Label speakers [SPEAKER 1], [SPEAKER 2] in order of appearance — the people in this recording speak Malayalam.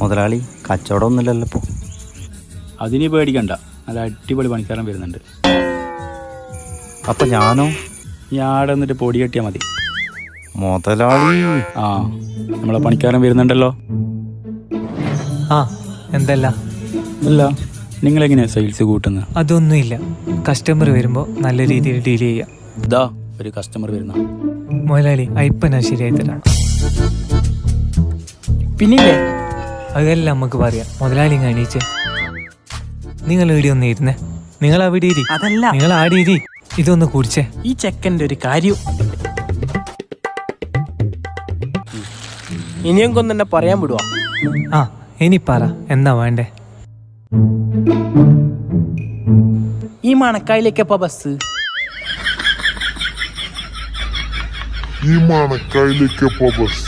[SPEAKER 1] മുതലാളി കച്ചവടം ഒന്നുമില്ലല്ലോ ഇപ്പോൾ.
[SPEAKER 2] അതിന് പേടിക്കണ്ട, നല്ല അടിപൊളി പണിക്കാരൻ വരുന്നുണ്ട്.
[SPEAKER 1] അപ്പം ഞാനോ?
[SPEAKER 2] നീ ആടെ എന്നിട്ട് പൊടി കെട്ടിയാൽ മതി.
[SPEAKER 1] മുതലാളി
[SPEAKER 2] ആ, നമ്മളെ പണിക്കാരൻ വരുന്നുണ്ടല്ലോ.
[SPEAKER 3] ആ എന്തല്ല?
[SPEAKER 2] അല്ല, നിങ്ങളെങ്ങനെയാ സെയിൽസ് കൂട്ടുന്നത്?
[SPEAKER 3] അതൊന്നുമില്ല, കസ്റ്റമർ വരുമ്പോൾ നല്ല രീതിയിൽ ഡീൽ ചെയ്യാം.
[SPEAKER 2] ഇതാ ഒരു കസ്റ്റമർ വരുന്ന.
[SPEAKER 3] മുതലാളി ഇപ്പം ഞാൻ ശരിയായി തരാം.
[SPEAKER 2] പിന്നില്ലേ
[SPEAKER 3] അതെല്ലാം നമുക്ക് പറയാം. മുതലാളി എണീച്ചേ, നിങ്ങൾ ഇവിടെ ഒന്ന് ഇരുന്നേ. നിങ്ങൾ അവിടെ ഇരി.
[SPEAKER 4] അതല്ല,
[SPEAKER 3] നിങ്ങൾ ആടെ ഇരി. ഇതൊന്ന് കുടിച്ചേ.
[SPEAKER 4] ഈ ചെക്കൻ്റെ ഒരു കാര്യം ഇനിയും കൊന്നെ പറയാൻ വിടുവാ.
[SPEAKER 3] ആ ഇനി പറ, എന്താ വേണ്ടേ?
[SPEAKER 4] ഈ മണക്കായിലേക്കപ്പ ബസ്?
[SPEAKER 5] ഈ മണക്കായിലേക്കപ്പോ ബസ്?